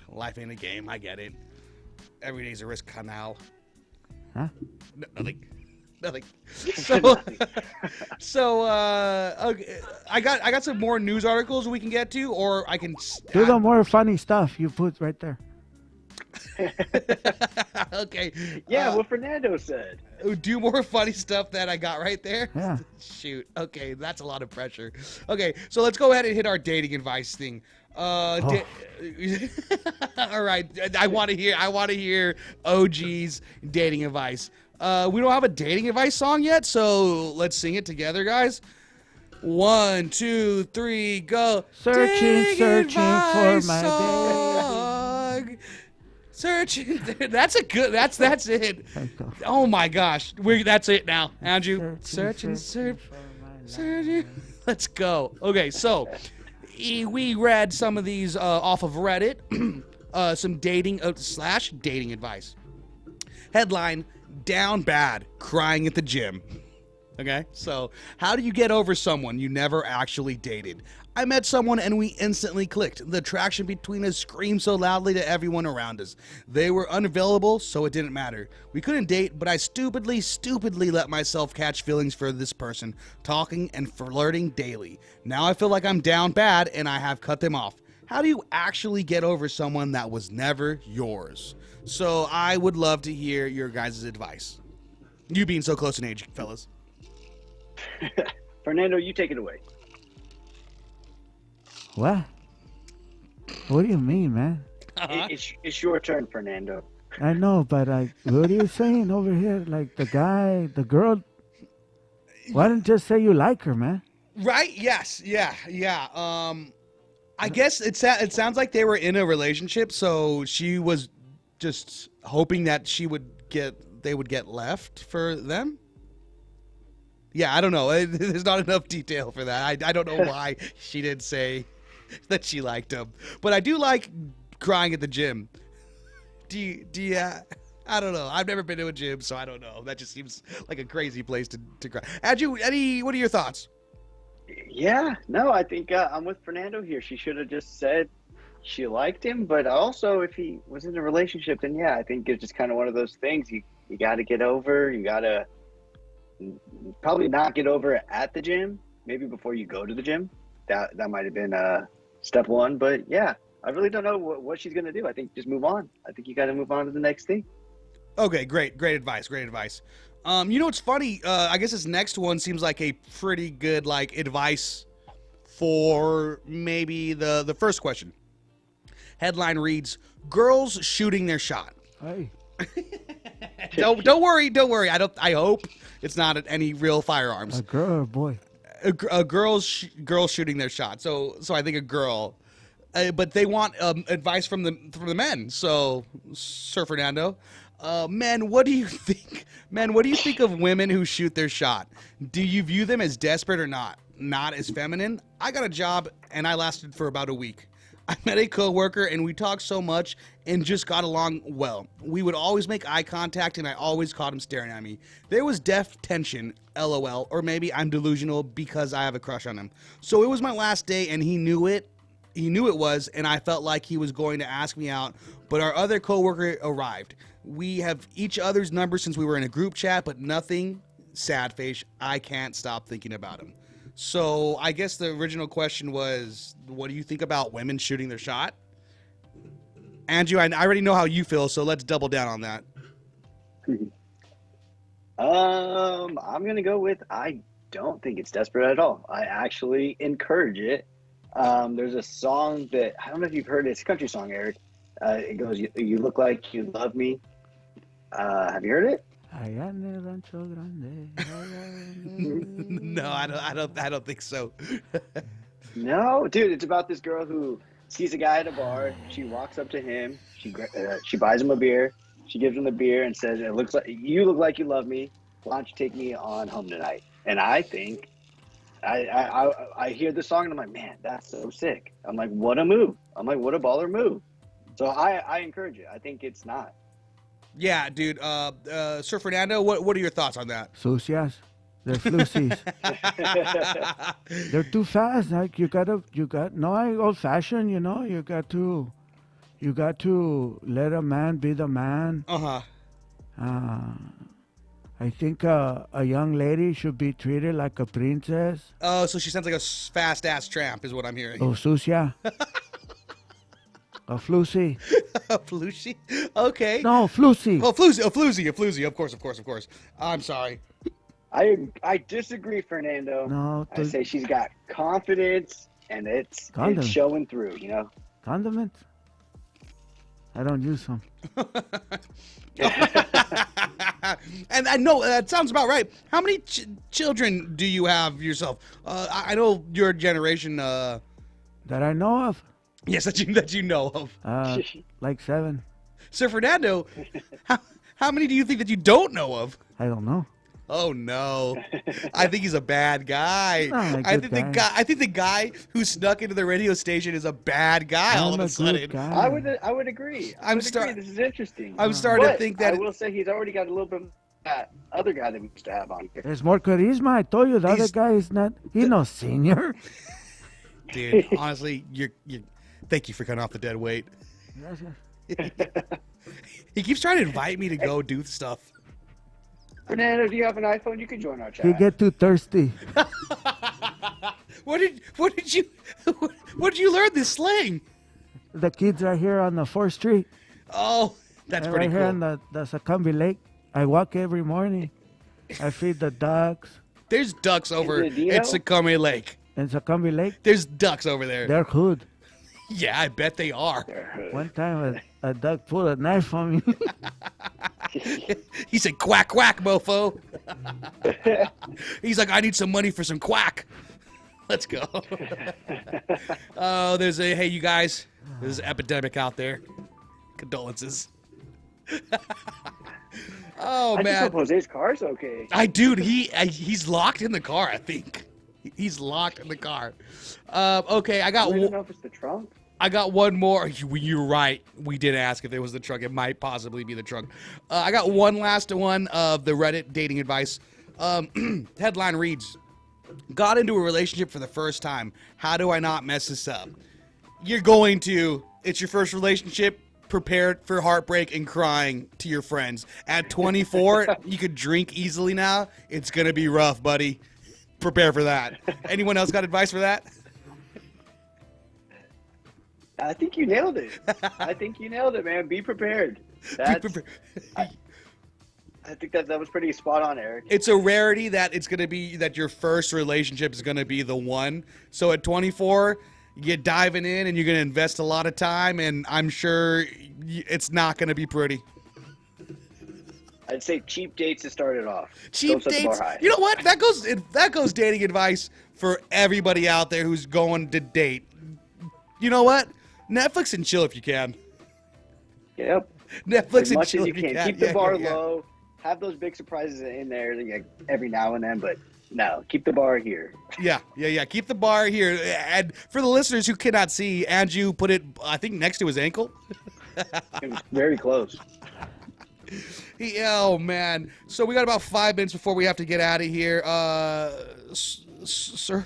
Life ain't a game. I get it. Every day's a risk now. Huh? Nothing. So, okay, I got some more news articles we can get to, or I can do the more funny stuff you put right there. Okay. Yeah, what Fernando said. Do more funny stuff that I got right there. Yeah. Shoot. Okay, that's a lot of pressure. Okay, so let's go ahead and hit our dating advice thing. All right. I want to hear OG's dating advice. We don't have a dating advice song yet, so let's sing it together, guys. 1, 2, 3, go. Searching for my song. Searching. That's it. Oh my gosh. That's it now. Andrew. Searching. Let's go. Okay, so we read some of these off of Reddit. Some dating advice. Headline: down bad, crying at the gym. Okay, so how do you get over someone you never actually dated? I met someone and we instantly clicked. The attraction between us screamed so loudly to everyone around us. They were unavailable, so it didn't matter. We couldn't date, but I stupidly let myself catch feelings for this person, talking and flirting daily. Now I feel like I'm down bad and I have cut them off. How do you actually get over someone that was never yours? So I would love to hear your guys' advice. You being so close in age, fellas. Fernando, you take it away. What? What do you mean, man? It's your turn, Fernando. I know, but what are you saying over here? Like the guy, the girl. Why don't you just say you like her, man? Right? Yes. Yeah. I guess it sounds like they were in a relationship, so she was just hoping that they would get left for them. Yeah, I don't know. There's not enough detail for that. I don't know why she didn't say that she liked him. But I do like crying at the gym. Do you I don't know. I've never been to a gym, so I don't know. That just seems like a crazy place to cry. Eddie, what are your thoughts? Yeah, no, I think I'm with Fernando here. She should have just said she liked him, but also if he was in a relationship, then yeah, I think it's just kind of one of those things you got to get over. You got to probably not get over it at the gym, maybe before you go to the gym. That might have been step one, but yeah, I really don't know what she's going to do. I think just move on. I think you got to move on to the next thing. Okay, great advice. You know what's funny? I guess this next one seems like a pretty good advice for maybe the first question. Headline reads: girls shooting their shot. Hey. Don't worry. I hope it's not any real firearms. A girl or a boy? A girl's shooting their shot. So I think a girl. But they want advice from the men. So, Sir Fernando, men, what do you think? Men, what do you think of women who shoot their shot? Do you view them as desperate or not? Not as feminine? I got a job and I lasted for about a week. I met a coworker and we talked so much and just got along well. We would always make eye contact and I always caught him staring at me. There was def tension, LOL, or maybe I'm delusional because I have a crush on him. So it was my last day and he knew it. He knew it was, and I felt like he was going to ask me out, but our other coworker arrived. We have each other's numbers since we were in a group chat, but nothing sad face. I can't stop thinking about him. So I guess the original question was, what do you think about women shooting their shot? Andrew, I already know how you feel, so let's double down on that. I'm gonna go with I don't think it's desperate at all. I actually encourage it. There's a song that I don't know if you've heard it. It's a country song, Eric. It goes, "You look like you love me." Have you heard it? No, I don't think so. No, dude. It's about this girl who sees a guy at a bar. She walks up to him. She buys him a beer. She gives him the beer and says, "It looks like you look like you love me. Why don't you take me on home tonight?" And I think I hear the song and I'm like, man, that's so sick. I'm like, what a move. I'm like, what a baller move. So I encourage it. I think it's not. Yeah, dude. Sir Fernando, what are your thoughts on that? Sucias. They're flusies. They're too fast. Like you got old fashioned, you know, you got to let a man be the man. I think a young lady should be treated like a princess. Oh, so she sounds like a fast ass tramp, is what I'm hearing. Oh, sucia. A flusy. A flusy? Okay. No, flusy. Oh, a floozy. Of course. I'm sorry. I disagree, Fernando. No, I say she's got confidence and it's showing through, you know? Condiments? I don't use them. And I know that sounds about right. How many children do you have yourself? I know your generation. That I know of? Yes, that you know of. Like 7. Sir Fernando, how many do you think that you don't know of? I don't know. Oh no, I think he's a bad guy. I think the guy who snuck into the radio station is a bad guy. All of a sudden, I would agree. This is interesting. I'm starting to think that I will say he's already got a little bit of that other guy that we used to have on here. There's more charisma. I told you the other guy is not. He's no senior. Dude, honestly, you're. Thank you for cutting off the dead weight. He keeps trying to invite me to go do stuff. Fernando, do you have an iPhone? You can join our chat. You get too thirsty. Where did you learn this slang? The kids are here on the 4th Street. Oh, that's pretty right cool. Here on the Succumbi Lake. I walk every morning. I feed the ducks. There's ducks over at Succumbi Lake. In Succumbi Lake? There's ducks over there. They're good. Yeah, I bet they are. One time a duck pulled a knife on me. He said, "Quack, quack, mofo." He's like, "I need some money for some quack." Let's go. Oh, hey, you guys, there's an epidemic out there. Condolences. Oh, I man. just hope Jose's car's okay. Dude, he's locked in the car, I think. He's locked in the car. Okay, I don't know if it's the trunk. I got one more. You're right. We did ask if it was the trunk. It might possibly be the trunk. I got one last one of the Reddit dating advice. Headline reads, "Got into a relationship for the first time. How do I not mess this up?" You're going to. It's your first relationship. Prepared for heartbreak and crying to your friends. At 24, you could drink easily now. It's going to be rough, buddy. Prepare for that. Anyone else got advice for that? I think you nailed it. Man. Be prepared. I think that was pretty spot on, Eric. It's a rarity that it's going to be that your first relationship is going to be the one. So at 24, you're diving in and you're going to invest a lot of time, and I'm sure it's not going to be pretty. I'd say cheap dates to start it off. Cheap dates. You know what? That goes dating advice for everybody out there who's going to date. You know what? Netflix and chill if you can. Yep. Netflix and chill if you can. Keep the bar low. Have those big surprises in there every now and then, but no, keep the bar here. Yeah. Keep the bar here. And for the listeners who cannot see, Andrew put it, I think, next to his ankle. It was very close. Oh, man. So we got about 5 minutes before we have to get out of here. Sir,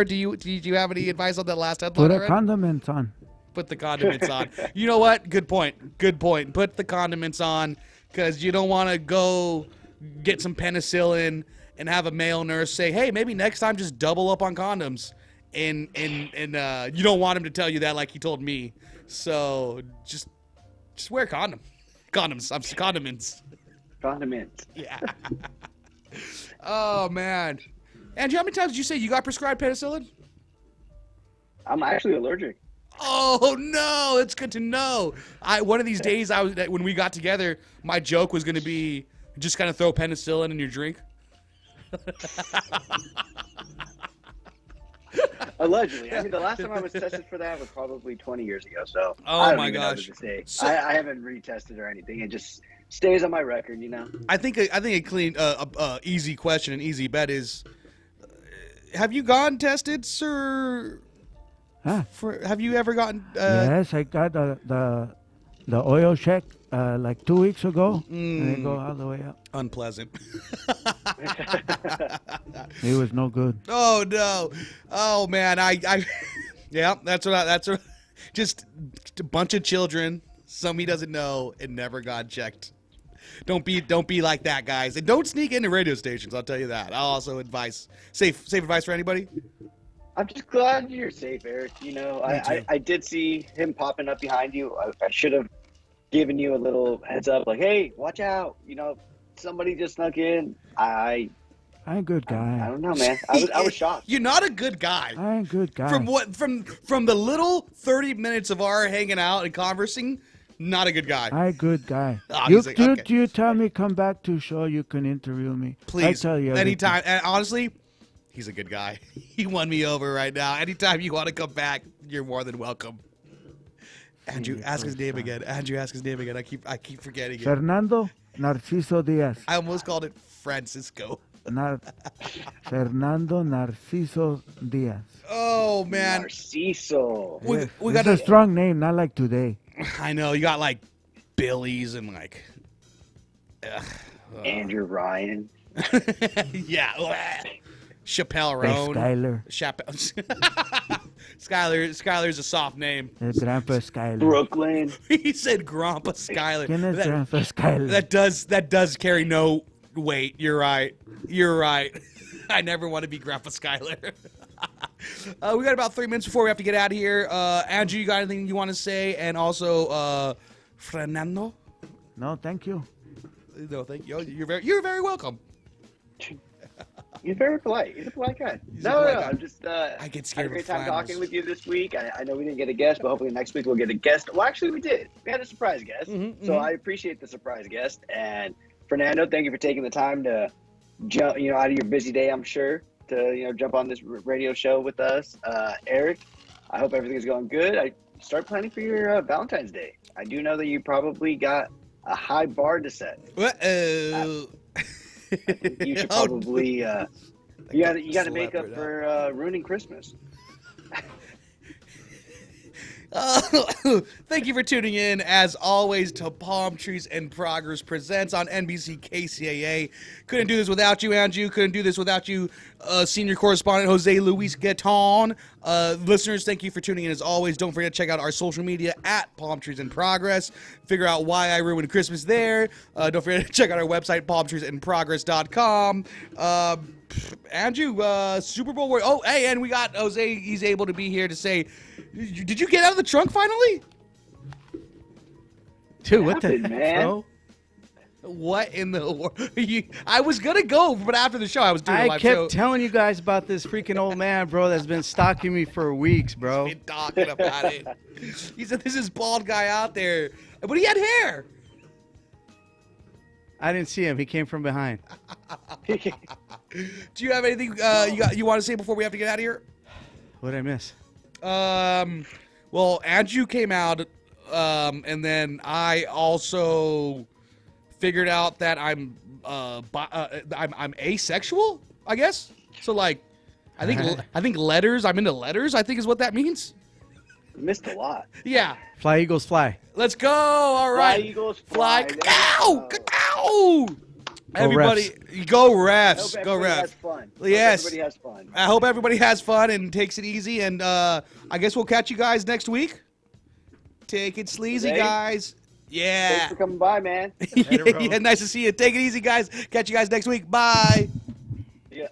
do you have any advice on that last headline? Put the condiments on. Put the condiments on. You know what? Good point. Put the condiments on, because you don't want to go get some penicillin and have a male nurse say, hey, maybe next time just double up on condoms. And you don't want him to tell you that like he told me. So just wear condoms. Condiments. Condiments. Yeah. Oh, man. Andrew, how many times did you say you got prescribed penicillin? I'm actually allergic. Oh, no. It's good to know. One of these days, when we got together, my joke was going to be just kind of throw penicillin in your drink. Allegedly. I mean, the last time I was tested for that was probably 20 years ago. So Oh, I don't my even know gosh. what to say. So- I haven't retested or anything. It just stays on my record, you know. I think a clean, easy question, an easy bet is, have you gotten tested, sir? Huh? Have you ever gotten? Yes, I got the oil check like 2 weeks ago, and I go all the way up. Unpleasant. It was no good. Oh no! Oh man! Yeah, that's what. Just a bunch of children, some he doesn't know, and never got checked. Don't be like that, guys, and don't sneak into radio stations. I'll tell you that. I'll also safe advice for anybody. I'm just glad you're safe, Eric. You know, I did see him popping up behind you. I should have given you a little heads up, like, hey, watch out. You know, somebody just snuck in. I'm a good I guy. don't know, man. I was shocked. You're not a good guy. I'm a good guy. From the little 30 minutes of our hanging out and conversing, not a good guy. I'm a good guy. Oh, you, he's like, okay. you tell me come back to show you can interview me. Please, I tell you everything. anytime. And honestly, he's a good guy. He won me over right now. Anytime you want to come back, you're more than welcome. Andrew, ask his name again. Andrew, ask his name again. I keep forgetting it. Fernando Narciso Diaz. I almost called it Francisco. Fernando Narciso Diaz. Oh man, Narciso. we It's got a strong name, not like today. I know you got like Billy's and like. Andrew Ryan. Yeah. Chappelle Roan. Skyler. Skyler's a soft name. Grandpa Skyler. Brooklyn. He said Grandpa Skyler. ¿Quién es Grandpa Skyler? That does carry no weight. You're right. I never want to be Grandpa Skyler. We got about 3 minutes before we have to get out of here. Andrew, you got anything you want to say? And also, Fernando? No, thank you. No, thank you. You're very welcome. He's very polite. He's a polite guy. He's a polite guy. I'm just. I get scared had a great of time flannels. talking with you this week. I know we didn't get a guest, but hopefully next week we'll get a guest. Well, actually, we did. We had a surprise guest, so I appreciate the surprise guest. And Fernando, thank you for taking the time to jump, out of your busy day. I'm sure to jump on this radio show with us. Eric, I hope everything's going good. I start planning for your Valentine's Day. I do know that you probably got a high bar to set. Uh-oh. You should probably you got to make up for ruining Christmas. Thank you for tuning in, as always, to Palmtrees and Progress Presents on NBC KCAA. Couldn't do this without you, Andrew. Couldn't do this without you, senior correspondent Jose Luis Gaetan. Listeners, thank you for tuning in, as always. Don't forget to check out our social media at Palmtrees in Progress. Figure out why I ruined Christmas there. Don't forget to check out our website, palmtreesinprogress.com. Andrew, Super Bowl warrior. Oh, hey, and we got Jose. He's able to be here to say, did you get out of the trunk finally? Dude, what the happened, heck, man? bro? What in the world? I was going to go, but after the show, I was doing a I live show. kept telling you guys about this freaking old man, bro, that's been stalking me for weeks, bro. Been talking about it. He said, there's this bald guy out there. But he had hair. I didn't see him. He came from behind. Do you have anything you want to say before we have to get out of here? What did I miss? Well, Andrew came out, and then I also figured out that I'm asexual, I guess. So like, I think letters. I'm into letters, I think is what that means. You missed a lot. Yeah. Fly, Eagles, fly. Let's go. All right. Fly, Eagles, fly. There Ow! you go. Ow! Everybody, go I refs. hope Go everybody refs. has fun. Yes. Everybody has fun. I hope everybody has fun and takes it easy. And I guess we'll catch you guys next week. Take it sleazy, Jose? guys. Yeah. Thanks for coming by, man. Yeah, nice to see you. Take it easy, guys. Catch you guys next week. Bye. Yeah.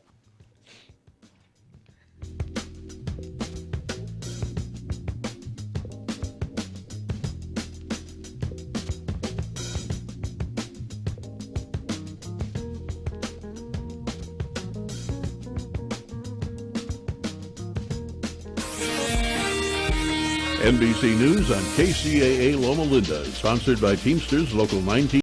NBC News on KCAA Loma Linda, sponsored by Teamsters Local 19.